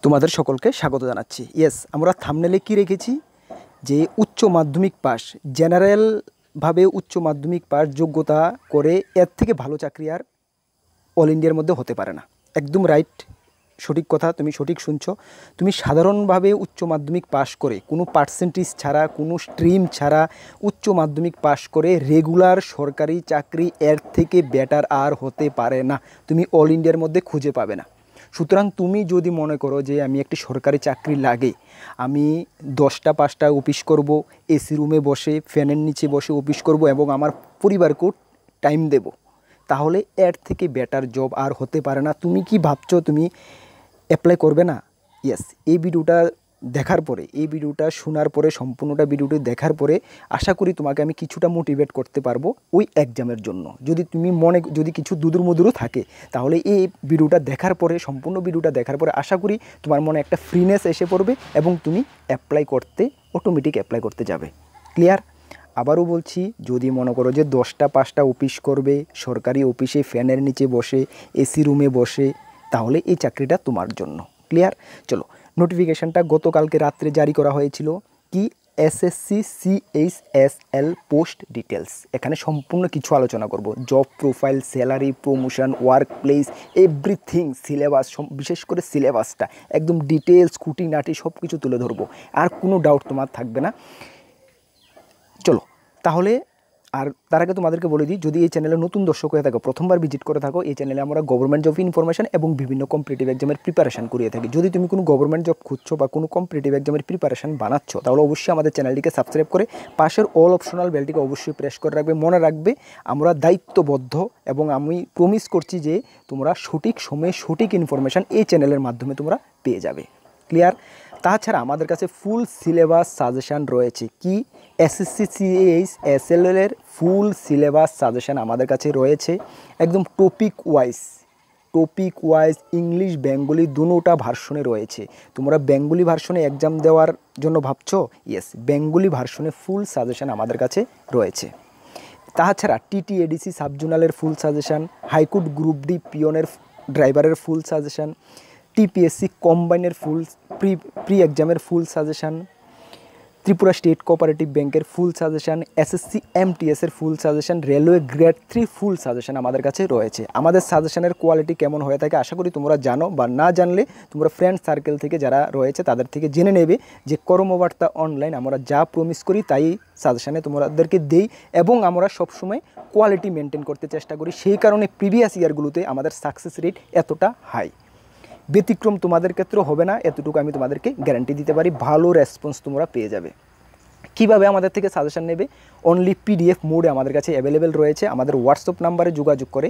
তোমাদের সকলকে স্বাগত জানাচ্ছি। ইয়েস, আমরা থাম্বনেলে কি রেখেছি যে উচ্চ মাধ্যমিক পাস, জেনারেলভাবে উচ্চ মাধ্যমিক পাস যোগ্যতা করে এর থেকে ভালো চাকরি আর অল ইন্ডিয়ার মধ্যে হতে পারে না। একদম রাইট, সঠিক কথা, তুমি সঠিক শুনছো। তুমি সাধারণভাবে উচ্চ মাধ্যমিক পাস করে, কোনো পার্সেন্টেজ ছাড়া, কোনো স্ট্রিম ছাড়া উচ্চ মাধ্যমিক পাস করে রেগুলার সরকারি চাকরি এর থেকে বেটার আর হতে পারে না, তুমি অল ইন্ডিয়ার মধ্যে খুঁজে পাবে না। সুতরাং তুমি যদি মনে করো যে আমি একটি সরকারি চাকরি লাগে, আমি 10টা 5টা অফিস করব, এসি রুমে বসে ফ্যানের নিচে বসে অফিস করব এবং আমার পরিবারকেও টাইম দেব, তাহলে এর থেকে বেটার জব আর হতে পারে না। তুমি কি ভাবছো তুমি অ্যাপ্লাই করবে না? ইয়েস, এই ভিডিওটা দেখার পরে, এই ভিডিওটা শোনার পরে, সম্পূর্ণটা ভিডিওটি দেখার পরে আশা করি তোমাকে আমি কিছুটা মোটিভেট করতে পারবো ওই এক্সামের জন্য। যদি তুমি মনে যদি কিছু দুদুর মধুরও থাকে, তাহলে এই ভিডিওটা দেখার পরে, সম্পূর্ণ ভিডিওটা দেখার পরে আশা করি তোমার মনে একটা ফ্রিনেস এসে পড়বে এবং তুমি অটোমেটিক অ্যাপ্লাই করতে যাবে। ক্লিয়ার? আবারও বলছি, যদি মনে করো যে 10টা 5টা অফিস করবে সরকারি অফিসে ফ্যানের নিচে বসে, এসি রুমে বসে, তাহলে এই চাকরিটা তোমার জন্য। ক্লিয়ার? চলো, নোটিফিকেশানটা গতকালকে রাত্রে জারি করা হয়েছিল। কি? SSC CHSL post details. এখানে সম্পূর্ণ কিছু আলোচনা করব, job profile, salary, promotion, work place, everything, syllabus, বিশেষ করে সিলেবাসটা একদম ডিটেলস, খুঁটিনাটি সব কিছু তুলে ধরবো, আর কোনো ডাউট তোমার থাকবে না। চলো তাহলে, আর তার আগে তোমাদেরকে বলে দিই, যদি এই চ্যানেলে নতুন দর্শক হয়ে থাকো, প্রথমবার ভিজিট করে থাকো, এই চ্যানেলে আমরা গভর্নমেন্ট জব ইনফরমেশন এবং বিভিন্ন কম্পিটিটিভ এক্সামের প্রিপারেশন করিয়ে থাকি। যদি তুমি কোনো গভর্নমেন্ট জব খুঁজছো বা কোনো কম্পিটিটিভ এক্সামের প্রিপারেশন বানাচ্ছ, তাহলে অবশ্যই আমাদের চ্যানেলটিকে সাবস্ক্রাইব করে পাশের অল অপশনাল বেলটিকে অবশ্যই প্রেস করে রাখবে। মনে রাখবে, আমরা দায়িত্ববদ্ধ এবং আমি প্রমিস করছি যে তোমরা সঠিক সময়ে সঠিক ইনফরমেশান এই চ্যানেলের মাধ্যমে তোমরা পেয়ে যাবে। ক্লিয়ার? তাছাড়া আমাদের কাছে ফুল সিলেবাস সাজেশান রয়েছে। কি? এসএসসি CHSL এর ফুল সিলেবাস সাজেশান আমাদের কাছে রয়েছে, একদম টপিক ওয়াইজ ইংলিশ বেঙ্গলি দুটোটা ভার্সনে রয়েছে। তোমরা বেঙ্গলি ভার্সনে এক্সাম দেওয়ার জন্য ভাবছো? ইয়েস, বেঙ্গলি ভার্সনে ফুল সাজেশান আমাদের কাছে রয়েছে। তাছাড়া TTADC সাবজোনালের ফুল সাজেশান, হাইকোর্ট গ্রুপ ডি পিওনের ড্রাইভারের ফুল সাজেশান, TPSC কম্বাইনের ফুল প্রি এক্সামের ফুল সাজেশান, ত্রিপুরা স্টেট কোঅপারেটিভ ব্যাংকের ফুল সাজেশান, SSC MTS এর ফুল সাজেশান, রেলওয়ে গ্রেড 3 ফুল সাজেশান আমাদের কাছে রয়েছে। আমাদের সাজেশানের কোয়ালিটি কেমন হয়ে থাকে আশা করি তোমরা জানো, বা না জানলে তোমরা ফ্রেন্ড সার্কেল থেকে যারা রয়েছে তাদের থেকে জেনে নেবে যে কর্মবার্তা অনলাইন আমরা যা প্রমিস করি তাই সাজেশানে তোমাদেরকে দেই এবং আমরা সবসময় কোয়ালিটি মেনটেন করতে চেষ্টা করি। সেই কারণে প্রিভিয়াস ইয়ারগুলোতে আমাদের সাকসেস রেট এতটা হাই। ব্যতিক্রম তোমাদের ক্ষেত্রেও হবে না, এতটুকু আমি তোমাদেরকে গ্যারান্টি দিতে পারি। ভালো রেসপন্স তোমরা পেয়ে যাবে। কিভাবে আমাদের থেকে সাজেশন নেবে? অনলি PDF মোডে আমাদের কাছে অ্যাভেলেবেল রয়েছে। আমাদের হোয়াটসঅ্যাপ নাম্বারে যোগাযোগ করে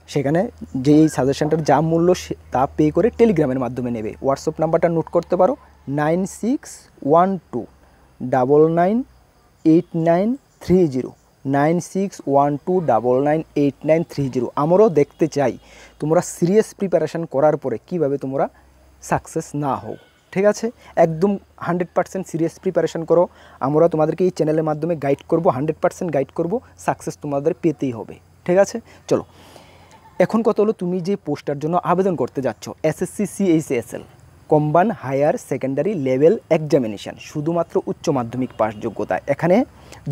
সেখানে যে এই সাজেশনটার যা মূল্য তা পে করে টেলিগ্রামের মাধ্যমে নেবে। হোয়াটসঅ্যাপ নাম্বারটা নোট করতে পারো, 9612998930, 9612998930। আমরাও দেখতে চাই তোমরা সিরিয়াস প্রিপারেশান করার পরে কিভাবে তোমরা সাকসেস না হও। ঠিক আছে? একদম 100% সিরিয়াস প্রিপারেশান করো। আমরা তোমাদেরকে এই চ্যানেলের মাধ্যমে গাইড করব, 100% গাইড করব, সাকসেস তোমাদের পেতেই হবে। ঠিক আছে? চলো, এখন কথা হলো, তুমি যে পোস্টটার জন্য আবেদন করতে যাচ্ছ, SSC CHSL combined higher secondary level examination, শুধুমাত্র উচ্চ মাধ্যমিক পাস যোগ্যতা। এখানে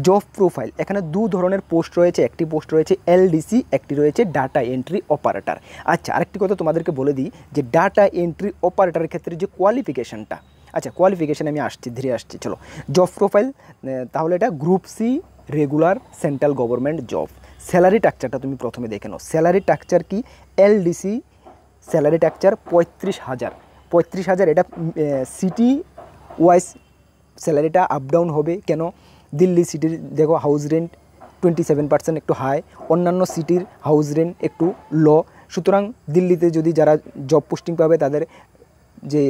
জব প্রোফাইল, এখানে দু ধরনের পোস্ট রয়েছে, একটি পোস্ট রয়েছে LDC, একটি রয়েছে ডাটা এন্ট্রি অপারেটর। আচ্ছা, আরেকটি কথা তোমাদেরকে বলে দিই যে ডাটা এন্ট্রি অপারেটরের ক্ষেত্রে যে কোয়ালিফিকেশানটা, আচ্ছা কোয়ালিফিকেশান আমি ধীরে আসছি। চলো, জব প্রোফাইল, তাহলে এটা group C regular central government job. Salary স্ট্রাকচারটা তুমি প্রথমে দেখে নাও। স্যালারি স্ট্রাকচার কি? LDC salary structure 35,000। এটা সিটি ওয়াইজ স্যালারিটা আপ ডাউন হবে। কেন? দিল্লি সিটির দেখো হাউস রেন্ট 27% একটু হাই, অন্যান্য সিটির হাউস রেন্ট একটু লো। সুতরাং দিল্লিতে যদি যারা জব পোস্টিং পাবে তাদের যে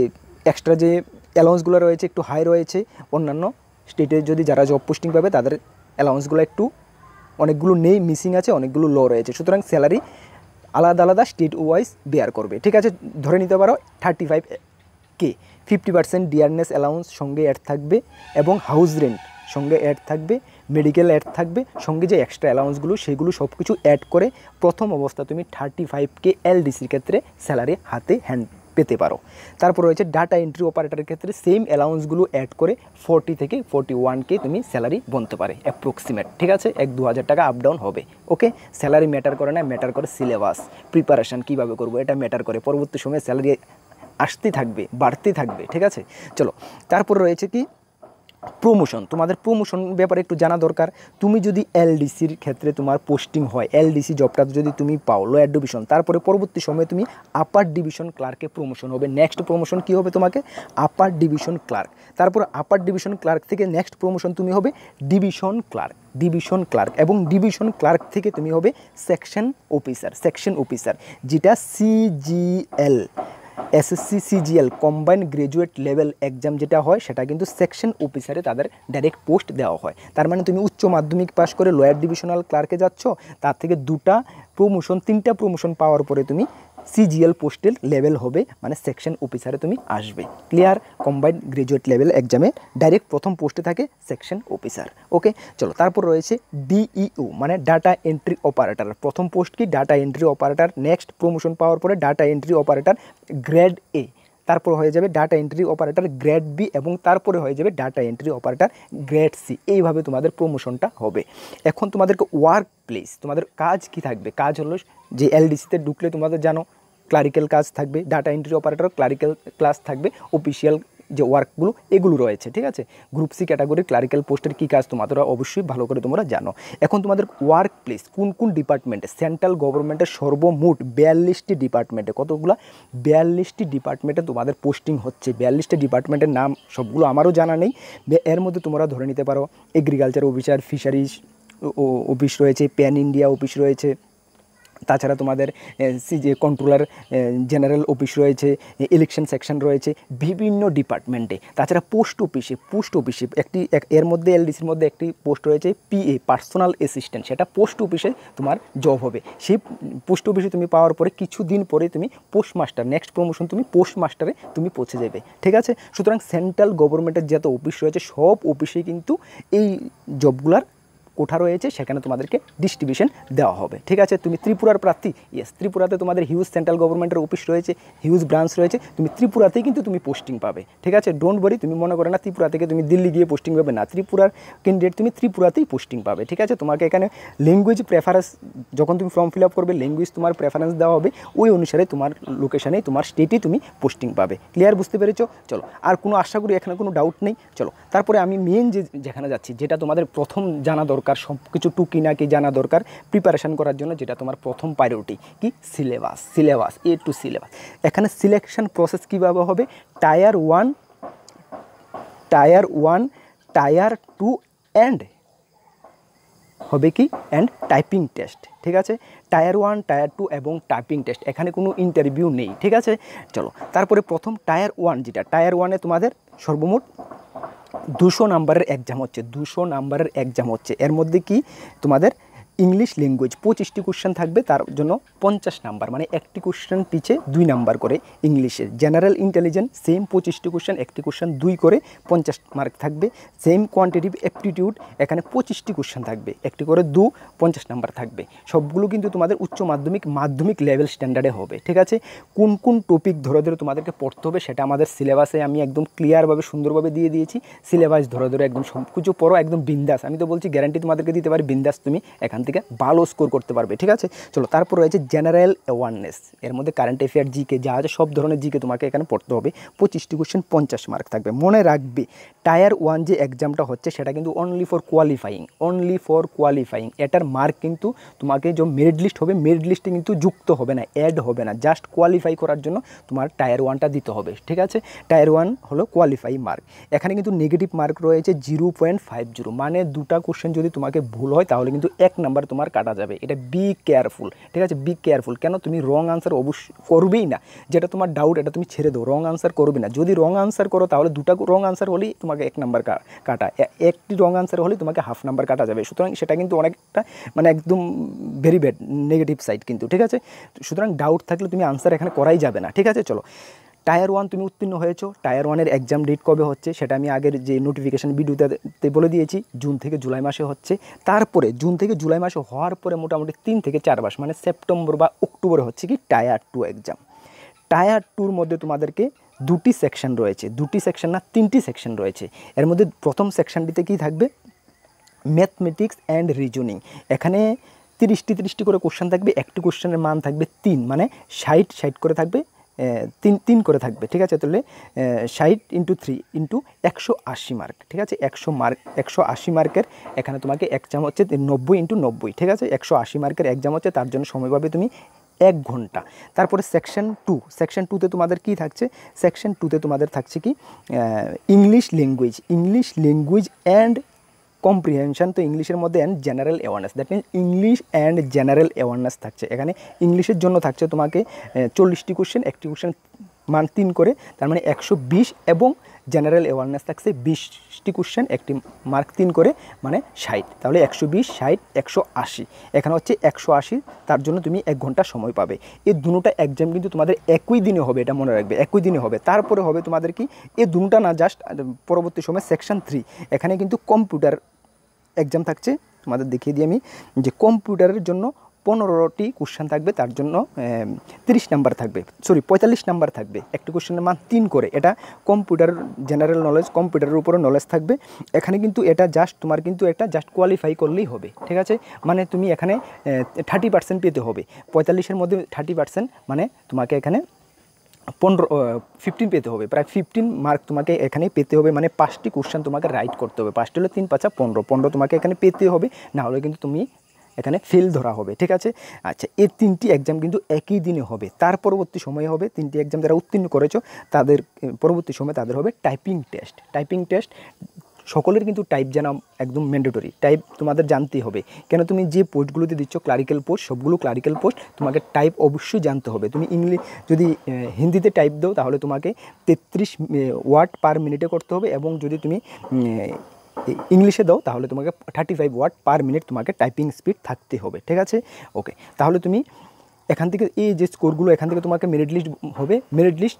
এক্সট্রা যে অ্যালাউন্সগুলো রয়েছে একটু হাই রয়েছে, অন্যান্য স্টেটে যদি যারা জব পোস্টিং পাবে তাদের অ্যালাউন্সগুলো একটু অনেকগুলো নেই, মিসিং আছে, অনেকগুলো লো রয়েছে। সুতরাং স্যালারি আলাদা আলাদা স্টেট ওয়াইজ বেয়ার করবে। ঠিক আছে? ধরে নিতে পারো 35K, 50% ডিয়ারনেস অ্যালাউন্স সঙ্গে অ্যাড থাকবে এবং হাউস রেন্ট সঙ্গে অ্যাড থাকবে, মেডিকেল অ্যাড থাকবে, সঙ্গে যে এক্সট্রা অ্যালাউন্সগুলো সেগুলো সব কিছু অ্যাড করে প্রথম অবস্থা তুমি 35K LDCর ক্ষেত্রে স্যালারি হাতে হ্যান্ড পেতে পারো। তারপর রয়েছে ডাটা এন্ট্রি অপারেটরের ক্ষেত্রে সেম অ্যালাউন্সগুলো অ্যাড করে 40 থেকে 41K তুমি স্যালারি বলতে পারে অ্যাপ্রক্সিমেট, ঠিক আছে, 1-2 হাজার টাকা আপ ডাউন হবে। ওকে, স্যালারি ম্যাটার করে না, ম্যাটার করে সিলেবাস, প্রিপারেশান কীভাবে করবো এটা ম্যাটার করে। পরবর্তী সময়ে স্যালারি আসতেই থাকবে, বাড়তেই থাকবে, ঠিক আছে। চলো, তারপর রয়েছে কি প্রমোশন। তোমাদের প্রমোশন ব্যাপারে একটু জানা দরকার। তুমি যদি এলডিসির ক্ষেত্রে তোমার পোস্টিং হয়, এলডিসি জবটা যদি তুমি পাও লোয়ার ডিভিশন, তারপরে পরবর্তী সময়ে তুমি আপার ডিভিশন ক্লার্কে প্রমোশন হবে। নেক্সট প্রমোশন কী হবে তোমাকে? Upper division clerk. তারপর আপার ডিভিশন ক্লার্ক থেকে নেক্সট প্রমোশন তুমি হবে ডিভিশন ক্লার্ক, ডিভিশন ক্লার্ক, এবং ডিভিশন ক্লার্ক থেকে তুমি হবে সেকশন অফিসার, সেকশন অফিসার, যেটা CGL, SSC CGL combined graduate level exam যেটা হয় সেটা কিন্তু সেকশন অফিসারে তাদের ডাইরেক্ট পোস্ট দেওয়া হয়। তার মানে তুমি উচ্চ মাধ্যমিক পাস করে লোয়ার ডিভিশনাল ক্লার্কে যাচ্ছ, তার থেকে 2টা প্রমোশন 3টা প্রমোশন পাওয়ার পরে তুমি সিজিএল পোস্টের লেভেল হবে, মানে সেকশন অফিসারে তুমি আসবে। ক্লিয়ার? কম্বাইন্ড গ্র্যাজুয়েট লেভেল এক্সামে ডাইরেক্ট প্রথম পোস্টে থাকে সেকশন অফিসার। ওকে, চলো, তারপর রয়েছে ডিইউ মানে ডাটা এন্ট্রি অপারেটর। প্রথম পোস্ট কি? Data entry operator. Next promotion পাওয়ার পরে data entry operator grade A, তারপর হয়ে যাবে data entry operator grade B, এবং তারপরে হয়ে যাবে data entry operator grade C. এইভাবে তোমাদের প্রমোশনটা হবে। এখন তোমাদেরকে ওয়ার্ক প্লেস, তোমাদের কাজ কি থাকবে? কাজ হলো যে এলডিসিতে ঢুকলে তোমাদের জানো ক্লারিক্যাল কাজ থাকবে, data entry operator clerical class থাকবে, অফিসিয়াল যে ওয়ার্কগুলো এগুলো রয়েছে, ঠিক আছে। গ্রুপ সি ক্যাটাগরির ক্লারিক্যাল পোস্টের কী কাজ তোমরা অবশ্যই ভালো করে তোমরা জানো। এখন তোমাদের ওয়ার্ক প্লেস কোন কোন ডিপার্টমেন্টে? সেন্ট্রাল গভর্নমেন্টের সর্বমোট 42টি ডিপার্টমেন্টে, কতগুলো? 42টি ডিপার্টমেন্টে তোমাদের পোস্টিং হচ্ছে। 42টি ডিপার্টমেন্টের নাম সবগুলো আমারও জানা নেই, এর মধ্যে তোমরা ধরে নিতে পারো এগ্রিকালচার অফিসার, ফিশারিজ অফিস রয়েছে, প্যান ইন্ডিয়া অফিস রয়েছে, তাছাড়া তোমাদের যে কন্ট্রোলার জেনারেল অফিস রয়েছে, ইলেকশন সেকশন রয়েছে, বিভিন্ন ডিপার্টমেন্টে। তাছাড়া পোস্ট অফিসে এর মধ্যে এলডিসির মধ্যে একটি পোস্ট রয়েছে পিএ, পার্সোনাল অ্যাসিস্ট্যান্ট, সেটা পোস্ট অফিসে তোমার জব হবে। সেই পোস্ট অফিসে তুমি পাওয়ার পরে কিছুদিন পরে তুমি পোস্ট মাস্টার, নেক্সট প্রমোশন তুমি পোস্ট মাস্টারে তুমি পৌঁছে যাবে, ঠিক আছে। সুতরাং সেন্ট্রাল গভর্নমেন্টের যত অফিস রয়েছে সব অফিসেই কিন্তু এই জবগুলার কোঠা রয়েছে, সেখানে তোমাদেরকে ডিস্ট্রিবিউশন দেওয়া হবে, ঠিক আছে। তুমি ত্রিপুরার প্রার্থী, ইয়েস, ত্রিপুরাতে তোমাদের হিউজ সেন্ট্রাল গভর্নমেন্টের অফিস রয়েছে, হিউজ ব্রাঞ্চ রয়েছে, তুমি ত্রিপুরাতেই কিন্তু তুমি পোস্টিং পাবে, ঠিক আছে। ডোন্ট ওয়ারি, তুমি মনে করো না ত্রিপুরা থেকে তুমি দিল্লি গিয়ে পোস্টিং পাবে, না, ত্রিপুরার ক্যান্ডিডেট তুমি ত্রিপুরাতেই পোস্টিং পাবে, ঠিক আছে। তোমাকে এখানে ল্যাঙ্গুয়েজ প্রেফারেন্স, যখন তুমি ফর্ম ফিল আপ করবে ল্যাঙ্গুয়েজ তোমার প্রেফারেন্স দেওয়া হবে, ওই অনুসারে তোমার লোকেশানে তোমার স্টেটেই তুমি পোস্টিং পাবে। ক্লিয়ার? বুঝতে পেরেছো? চলো, আর কোনো আশা করি এখানে কোনো ডাউট নেই। চলো, তারপরে আমি মেন যেখানে যাচ্ছি, যেটা তোমাদের প্রথম জানা দরকার, সব কিছু টুকিনাকি জানা দরকার প্রিপারেশান করার জন্য, যেটা তোমার প্রথম প্রায়োরিটি কি? সিলেবাস এ টু সিলেবাস। এখানে সিলেকশন প্রসেস কীভাবে হবে? টায়ার 1, টায়ার 2 অ্যান্ড হবে কি? অ্যান্ড টাইপিং টেস্ট, ঠিক আছে। টায়ার 1, টায়ার 2 এবং টাইপিং টেস্ট, এখানে কোনো ইন্টারভিউ নেই, ঠিক আছে। চলো, তারপরে প্রথম টায়ার 1, যেটা টায়ার 1-এ তোমাদের সর্বমোট 200 নাম্বারের এক্সাম হচ্ছে, 200 নাম্বারের এক্সাম হচ্ছে। এর মধ্যে কি তোমাদের ইংলিশ ল্যাঙ্গুয়েজ 25টি কোশ্চেন থাকবে, তার জন্য 50 নাম্বার, মানে একটি কোশ্চেন পিছে 2 নাম্বার করে। ইংলিশের জেনারেল ইন্টেলিজেন্স সেম 25টি কোশ্চেন, একটি কোশ্চেন 2 করে 50 মার্ক থাকবে। সেম কোয়ান্টিটিভ অ্যাপটিটিউড, এখানে 25টি কোশ্চেন থাকবে, একটি করে 2, 50 নাম্বার থাকবে। সবগুলো কিন্তু তোমাদের উচ্চ মাধ্যমিক লেভেল স্ট্যান্ডার্ডে হবে, ঠিক আছে। কোন কোন টপিক ধরে ধরে তোমাদেরকে পড়তে হবে সেটা আমাদের সিলেবাসে আমি একদম ক্লিয়ারভাবে সুন্দরভাবে দিয়ে দিয়েছি। সিলেবাস ধরে ধরে একদম সব কিছু পড়ো, একদম বিন্দাস। আমি তো বলছি গ্যারান্টি তোমাদেরকে দিতে পারি, বিন্দাস তুমি এখান থেকে ভালো স্কোর করতে পারবে, ঠিক আছে। চলো, তারপর রয়েছে জেনারেল অ্যাওয়ারনেস, এর মধ্যে কারেন্ট অ্যাফেয়ার, জিকে যা আছে সব ধরনের জিকে তোমাকে এখানে পড়তে হবে। 25টি কোশ্চেন, 50 মার্ক থাকবে। মনে রাখবে টায়ার 1 যে এক্সামটা হচ্ছে সেটা কিন্তু অনলি ফর কোয়ালিফাইং, এটার মার্ক কিন্তু তোমাকে যে মেরিট লিস্ট হবে, মেরিট লিস্টে কিন্তু যুক্ত হবে না, অ্যাড হবে না, জাস্ট কোয়ালিফাই করার জন্য তোমার টায়ার 1টা দিতে হবে, ঠিক আছে। টায়ার 1 হলো কোয়ালিফাই মার্ক। এখানে কিন্তু নেগেটিভ মার্ক রয়েছে 0.50, মানে 2টা কোশ্চেন যদি তোমাকে ভুল হয় তাহলে কিন্তু 1 নাম্বার তোমার কাটা যাবে। এটা বি কেয়ারফুল, ঠিক আছে, বি কেয়ারফুল। কেন? তুমি রং আনসার অবশ্যই করবেই না, যেটা তোমার ডাউট এটা তুমি ছেড়ে দাও, রং আনসার করবে না। যদি রং আনসার করো তাহলে 2টা রং আনসার হলেই তোমাকে 1 নাম্বার কাটা, একটি রং আনসার হলেই তোমাকে হাফ নাম্বার কাটা যাবে। সুতরাং সেটা কিন্তু অনেকটা মানে একদম ভেরি ব্যাড নেগেটিভ সাইড কিন্তু, ঠিক আছে। সুতরাং ডাউট থাকলে তুমি আনসার এখানে করাই যাবে না, ঠিক আছে। চলো, টায়ার 1 তুমি উত্তীর্ণ হয়েছো। টায়ার 1-এর এক্সাম ডেট কবে হচ্ছে সেটা আমি আগের যে নোটিফিকেশান ভিডিওতে বলে দিয়েছি, জুন থেকে জুলাই মাসে হচ্ছে। তারপরে জুন থেকে জুলাই মাসে হওয়ার পরে মোটামুটি 3 থেকে 4 মাস, মানে সেপ্টেম্বর বা অক্টোবরে হচ্ছে কি টায়ার 2 এক্সাম। টায়ার টুর মধ্যে তোমাদেরকে দুটি সেকশন রয়েছে, দুটি সেকশন না 3টি সেকশন রয়েছে। এর মধ্যে প্রথম সেকশনটিতে কি থাকবে, ম্যাথমেটিক্স অ্যান্ড রিজনিং। এখানে 30টি করে কোশ্চেন থাকবে, একটি কোশ্চেনের মান থাকবে 3, মানে 60 করে থাকবে, 3 করে থাকবে, ঠিক আছে। তাহলে 60 × 3 × 180 মার্ক, ঠিক আছে। 180 মার্কের এখানে তোমাকে এক্সাম হচ্ছে 90 × 90, ঠিক আছে। 180 মার্কের এক্সাম হচ্ছে, তার জন্য সময় পাবে তুমি 1 ঘন্টা। তারপরে সেকশন 2, সেকশন 2তে তোমাদের কি থাকছে, সেকশন 2তে তোমাদের থাকছে কি, ইংলিশ ল্যাঙ্গুয়েজ অ্যান্ড কম্প্রিহেনশন। তো ইংলিশের মধ্যে and general awareness, that means English and general awareness থাকছে। এখানে ইংলিশের জন্য থাকছে তোমাকে 40টি কোশ্চেন, একটি কোশ্চেন মান 3 করে, তার মানে 120, এবং জেনারেল অ্যাওয়ারনেস থাকছে 20টি কোশ্চেন, একটি মার্ক 3 করে, মানে 60। তাহলে 120, 60, 180, এখানে হচ্ছে 180, তার জন্য তুমি 1 ঘন্টা সময় পাবে। এই দুটোটা এক্সাম কিন্তু তোমাদের একই দিনে হবে, এটা মনে রাখবে, একই দিনে হবে। তারপরে হবে তোমাদের কি, এই দুটোটা না, জাস্ট পরবর্তী সময় সেকশন 3, এখানে কিন্তু কম্পিউটার এক্সাম থাকছে। তোমাদের দেখিয়ে দিই আমি যে কম্পিউটারের জন্য 15টি কোশ্চেন থাকবে, তার জন্য 30 নাম্বার থাকবে, 45 নাম্বার থাকবে, একটি কোশ্চেনের মান 3 করে। এটা কম্পিউটার জেনারেল নলেজ, কম্পিউটারের উপরে নলেজ থাকবে। এখানে কিন্তু এটা জাস্ট তোমার কিন্তু একটা জাস্ট কোয়ালিফাই করলেই হবে, ঠিক আছে। মানে তুমি এখানে 30% পেতে হবে, 45-এর মধ্যে 30%, মানে তোমাকে এখানে 15 পেতে হবে, প্রায় 15 মার্ক তোমাকে এখানে পেতে হবে। মানে 5টি কোশ্চেন তোমাকে রাইট করতে হবে, 5টি হলো 3 5 15 তোমাকে এখানে পেতে হবে, না হলে কিন্তু তুমি এখানে ফেল ধরা হবে, ঠিক আছে। আচ্ছা, এই 3টি এক্সাম কিন্তু একই দিনে হবে। তার পরবর্তী সময়ে হবে 3টি এক্সাম যারা উত্তীর্ণ করেছো তাদের পরবর্তী সময়ে তাদের হবে টাইপিং টেস্ট। সকলের কিন্তু টাইপ জানা একদম ম্যান্ডেটরি, টাইপ তোমাদের জানতেই হবে। কেন, তুমি যে পোস্টগুলোতে দিচ্ছ ক্লারিক্যাল পোস্ট, সবগুলো ক্লারিক্যাল পোস্ট, তোমাকে টাইপ অবশ্যই জানতে হবে। তুমি যদি হিন্দিতে টাইপ দাও তাহলে তোমাকে 33 ওয়ার্ড পার মিনিটে করতে হবে, এবং যদি তুমি ইংলিশে দাও তাহলে তোমাকে 35 ওয়ার্ড পার মিনিট তোমাকে টাইপিং স্পিড থাকতে হবে, ঠিক আছে। ওকে, তাহলে তুমি এখান থেকে এই যে স্কোরগুলো, এখান থেকে তোমাকে মেরিট লিস্ট হবে। মেরিট লিস্ট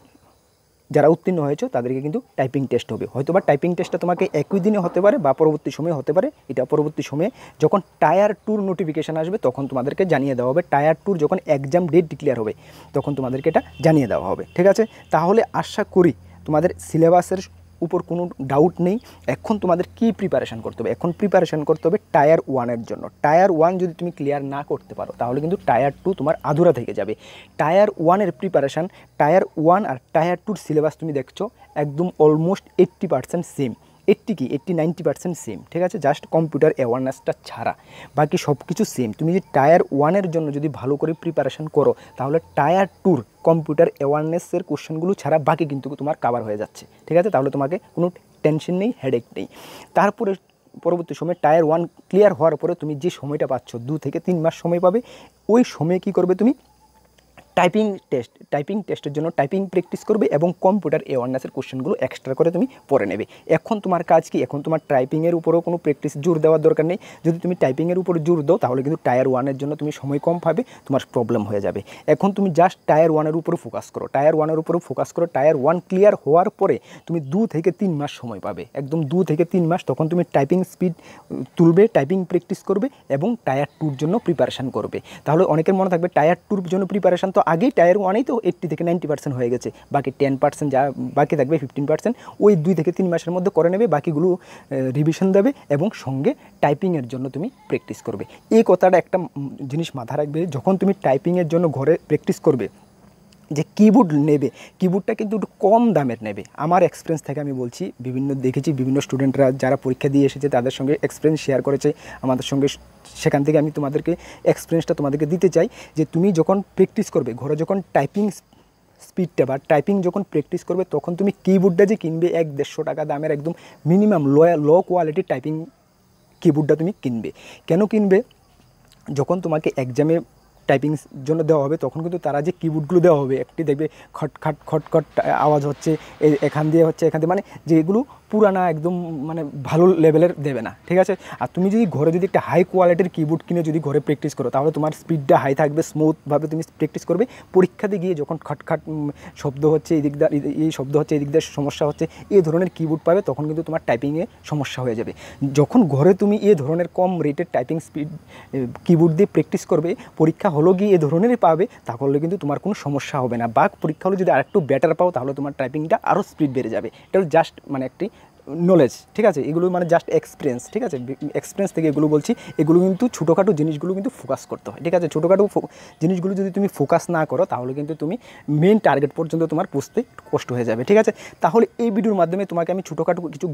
যারা উত্তীর্ণ হয়েছে তাদেরকে কিন্তু টাইপিং টেস্ট হবে। হয়তো বা টাইপিং টেস্টটা তোমাকে একই দিনে হতে পারে বা পরবর্তী সময়ে হতে পারে। এটা পরবর্তী সময়ে যখন টায়ার টুর নোটিফিকেশান আসবে তখন তোমাদেরকে জানিয়ে দেওয়া হবে। টায়ার টুর যখন এক্সাম ডেট ডিক্লেয়ার হবে তখন তোমাদেরকে এটা জানিয়ে দেওয়া হবে, ঠিক আছে। তাহলে আশা করি তোমাদের সিলেবাসের উপর কোনো ডাউট নেই। এখন তোমাদের কি প্রিপারেশান করতে হবে, এখন প্রিপারেশান করতে হবে টায়ার 1-এর জন্য। টায়ার 1 যদি তুমি ক্লিয়ার না করতে পারো তাহলে কিন্তু টায়ার 2 তোমার আধুরা থেকে যাবে। টায়ার 1-এর প্রিপারেশান, টায়ার 1 আর টায়ার 2-র সিলেবাস তুমি দেখছো একদম অলমোস্ট 80% সেম। 90% সেম, ঠিক আছে। জাস্ট কম্পিউটার অ্যাওয়ারনেসটা ছাড়া বাকি সব কিছু সেম। তুমি যদি টায়ার 1-এর জন্য যদি ভালো করে প্রিপারেশান করো তাহলে টায়ার 2-র কম্পিউটার অ্যাওয়ারনেসের কোশ্চেনগুলো ছাড়া বাকি কিন্তু তোমার কাভার হয়ে যাচ্ছে, ঠিক আছে। তাহলে তোমাকে কোনো টেনশন নেই, হেডেক নেই। তারপরে পরবর্তী সময় টায়ার 1 ক্লিয়ার হওয়ার পরে তুমি যে সময়টা পাচ্ছ 2 থেকে 3 মাস সময় পাবে। ওই সময়ে কী করবে, তুমি টাইপিং টেস্টের জন্য টাইপিং প্র্যাকটিস করবে এবং কম্পিউটার অ্যাওয়ারনেসের কোশ্চেনগুলো এক্সট্রা করে তুমি পড়ে নেবে। এখন তোমার কাজ কি, এখন তোমার টাইপিংয়ের উপরও কোনো প্র্যাকটিস জোর দেওয়ার দরকার নেই। যদি তুমি টাইপিংয়ের উপর জোর দাও তাহলে কিন্তু টায়ার 1-এর জন্য তুমি সময় কম পাবে, তোমার প্রবলেম হয়ে যাবে। এখন তুমি জাস্ট টায়ার 1-এর উপর ফোকাস করো, টায়ার 1-এর উপর ফোকাস করো। টায়ার 1 ক্লিয়ার হওয়ার পরে তুমি 2 থেকে 3 মাস সময় পাবে, একদম 2 থেকে 3 মাস। তখন তুমি টাইপিং স্পিড তুলবে, টাইপিং প্র্যাকটিস করবে এবং টায়ার 2-র জন্য প্রিপারেশান করবে। তাহলে অনেকের মনে থাকবে টায়ার 2-র জন্য প্রিপারেশান তো আগেই টায়ার 1-এই তো 80 থেকে 90% হয়ে গেছে, বাকি 10% যা বাকি থাকবে 15% ওই 2 থেকে 3 মাসের মধ্যে করে নেবে, বাকিগুলো রিভিশন দেবে এবং সঙ্গে টাইপিংয়ের জন্য তুমি প্র্যাকটিস করবে। এই কথাটা একটা জিনিস মাথা রাখবে, যখন তুমি টাইপিংয়ের জন্য ঘরে প্র্যাকটিস করবে যে কিবোর্ড নেবে, কিবোর্ডটা কিন্তু একটু কম দামের নেবে। আমার এক্সপিরিয়েন্স থেকে আমি বলছি, দেখেছি বিভিন্ন স্টুডেন্টরা যারা পরীক্ষা দিয়ে এসেছে তাদের সঙ্গে এক্সপিরিয়েন্স শেয়ার করেছে আমাদের সঙ্গে, সেখান থেকে আমি তোমাদেরকে এক্সপিরিয়েন্সটা তোমাদেরকে দিতে চাই যে তুমি যখন প্র্যাকটিস করবে ঘরে, যখন টাইপিং স্পিডটা বা টাইপিং যখন প্র্যাকটিস করবে তখন তুমি কিবোর্ডটা যে কিনবে 100-150 টাকা দামের একদম মিনিমাম লো কোয়ালিটির টাইপিং কিবোর্ডটা তুমি কিনবে। কেন কিনবে, যখন তোমাকে এক্সামে টাইপিং জন্য দেওয়া হবে তখন কিন্তু তারা যে কিবোর্ডগুলো দেওয়া হবে একটি দেখবে খটখট খটখট আওয়াজ হচ্ছে, এখান দিয়ে হচ্ছে এখান দিয়ে, মানে যেগুলো পুরানা একদম মানে ভালো লেভেলের দেবে না, ঠিক আছে। আর তুমি যদি ঘরে যদি একটা হাই কোয়ালিটির কিবোর্ড কিনে যদি ঘরে প্র্যাকটিস করো তাহলে তোমার স্পিডটা হাই থাকবে, স্মুথভাবে তুমি প্র্যাকটিস করবে। পরীক্ষাতে গিয়ে যখন খটখট শব্দ হচ্ছে এদিকদার, এই শব্দ হচ্ছে এদিকদার সমস্যা হচ্ছে, এই ধরনের কিবোর্ড পাবে তখন কিন্তু তোমার টাইপিংয়ে সমস্যা হয়ে যাবে। যখন ঘরে তুমি এই ধরনের কম রেটের টাইপিং স্পিড কিবোর্ড দিয়ে প্র্যাকটিস করবে, পরীক্ষা হলো গিয়ে এ ধরনেরই পাবে, তাহলে কিন্তু তোমার কোনো সমস্যা হবে না। বা পরীক্ষা হলে যদি আরেকটু বেটার পাও তাহলে তোমার টাইপিংটা আরও স্পিড বেড়ে যাবে। এটা জাস্ট মানে একটি নলেজ, ঠিক আছে, এগুলো মানে জাস্ট এক্সপিরিয়েন্স, ঠিক আছে, এক্সপিরিয়েন্স থেকে এগুলো বলছি। এগুলো কিন্তু ছোটোখাটো জিনিসগুলো কিন্তু ফোকাস করতে হয়, ঠিক আছে, ছোটোখাটো জিনিসগুলো যদি তুমি ফোকাস না করো তাহলে কিন্তু তুমি মেন টার্গেট পর্যন্ত তোমার পৌঁছতে কষ্ট হয়ে যাবে, ঠিক আছে। তাহলে এই ভিডিওর মাধ্যমে তোমাকে আমি ছোটোখাটো কিছু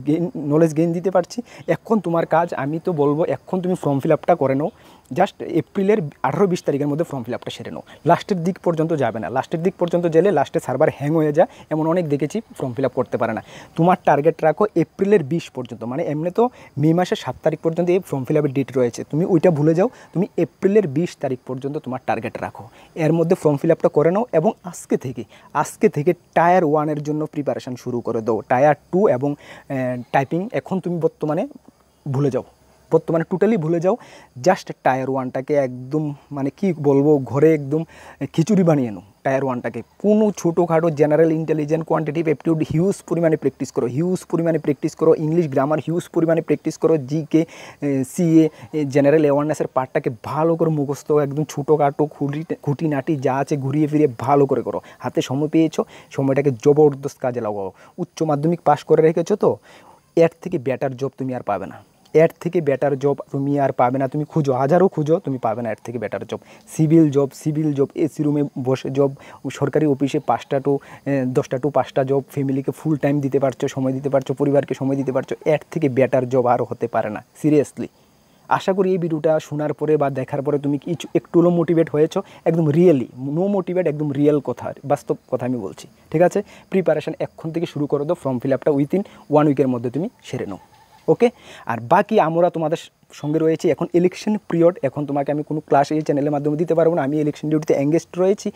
নলেজ গেইন দিতে পারছি। এখন তোমার কাজ, আমি তো বলবো এখন তুমি ফর্ম ফিল আপটা করে নাও, জাস্ট এপ্রিলের 18-20 তারিখের মধ্যে ফর্ম ফিল আপটা সেরে নাও। লাস্টের দিক পর্যন্ত যাবে না, লাস্টের দিক পর্যন্ত গেলে লাস্টে সার্ভার হ্যাং হয়ে যায়, এমন অনেক দেখেছি ফর্ম ফিল আপ করতে পারে না। তোমার টার্গেট রাখো এপ্রিলের 20 পর্যন্ত, মানে এমনি তো মে মাসের 7 তারিখ পর্যন্ত এই ফর্ম ফিল আপের ডেট রয়েছে, তুমি ওইটা ভুলে যাও, তুমি এপ্রিলের 20 তারিখ পর্যন্ত তোমার টার্গেট রাখো, এর মধ্যে ফর্ম ফিল আপটা করে নাও। এবং আজকে থেকে টায়ার 1-এর জন্য প্রিপারেশান শুরু করে দাও। টায়ার 2 এবং টাইপিং এখন তুমি বর্তমানে ভুলে যাও, বর্তমানে টোটালি ভুলে যাও। জাস্ট টায়ার 1টাকে একদম মানে কি বলবো, ঘরে একদম খিচুড়ি বানিয়ে নাও টায়ার 1টাকে। কোনো ছোটোখাটো general intelligent quantitative aptitude huge পরিমাণে প্র্যাকটিস করো, ইংলিশ গ্রামার হিউজ পরিমাণে প্র্যাকটিস করো, জিকে, সিএ, জেনারেল অ্যাওয়ারনেসের পার্টটাকে ভালো করে মুখস্থ, একদম ছোটোখাটো খুঁটিনাটি যা আছে ঘুরিয়ে ফিরিয়ে ভালো করে করো। হাতে সময় পেয়েছো, সময়টাকে জবরদস্ত কাজে লাগাও। উচ্চ মাধ্যমিক পাস করে রেখেছো তো, এর থেকে বেটার জব তুমি আর পাবে না, এর থেকে বেটার জব তুমি আর পাবে না। তুমি খুঁজো, হাজারও খুঁজো, তুমি পাবে না এর থেকে better job. Civil job, AC রুমে বসে জব, সরকারি অফিসে 5টা টু 10টা টু 5টা জব, ফ্যামিলিকে ফুল টাইম দিতে পারছো, সময় দিতে পারছো, পরিবারকে সময় দিতে পারছো, এর থেকে বেটার জব আর হতে পারে না, সিরিয়াসলি। আশা করি এই ভিডিওটা শোনার পরে বা দেখার পরে তুমি কিছু একটু হলেও মোটিভেট হয়েছো, একদম রিয়েলি, নো মোটিভেট, একদম রিয়েল কথা, বাস্তব কথা আমি বলছি, ঠিক আছে। প্রিপারেশান এখন থেকে শুরু করে দাও, ফর্ম ফিল আপটা উইথিন 1 উইকের মধ্যে তুমি সেরে নাও, ওকে। আর বাকি আমরা তোমাদের সঙ্গে রয়েছি। এখন ইলেকশন পিরিয়ড, এখন তোমাকে আমি কোনো ক্লাস এই চ্যানেলের মাধ্যমে দিতে পারবো না, আমি ইলেকশন ডিউটিতে এঙ্গেজড রয়েছি।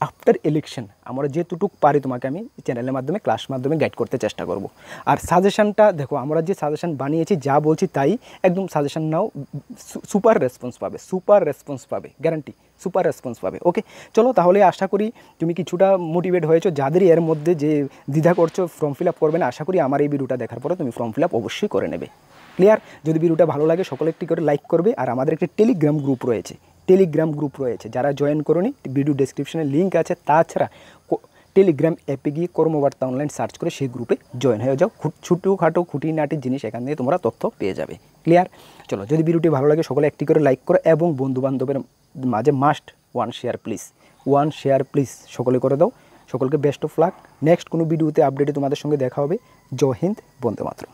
আফটার ইলেকশন আমরা যেটুকু পারি তোমাকে আমি চ্যানেলের মাধ্যমে, ক্লাস মাধ্যমে গাইড করতে চেষ্টা করব। আর সাজেশনটা দেখো, আমরা যে সাজেশন বানিয়েছি, যা বলছি তাই একদম সাজেশন নাও, সুপার রেসপন্স পাবে, গ্যারান্টি সুপার রেসপন্স পাবে, ওকে। চলো তাহলে, আশা করি তুমি কিছুটা মোটিভেট হয়েছো। যাদেরই এর মধ্যে যে দ্বিধা করছো ফর্ম ফিল আপ করবে না, আশা করি আমার এই ভিডিওটা দেখার পরে তুমি ফর্ম ফিল আপ অবশ্যই করে নেবে, ক্লিয়ার। যদি ভিডিওটা ভালো লাগে সকলে একটি করে লাইক করবে। আর আমাদের একটি টেলিগ্রাম গ্রুপ রয়েছে, যারা জয়েন করোনি ভিডিও ডেসক্রিপশনে লিঙ্ক আছে। তাছাড়া টেলিগ্রাম অ্যাপে গিয়ে কর্মবার্তা অনলাইন সার্চ করে সেই গ্রুপে জয়েন হয়ে যাও। ছোটোখাটো খুঁটিনাটির জিনিস এখান থেকে তোমরা তথ্য পেয়ে যাবে, ক্লিয়ার। চলো, যদি ভিডিওটি ভালো লাগে সকলে একটি করে লাইক করো এবং বন্ধুবান্ধবের মাঝে মাস্ট 1 শেয়ার প্লিজ সকলে করে দাও। সকলকে বেস্ট অফ লাক। নেক্সট কোনো ভিডিওতে আপডেটে তোমাদের সঙ্গে দেখা হবে। জয় হিন্দ, বন্দে মাতরম।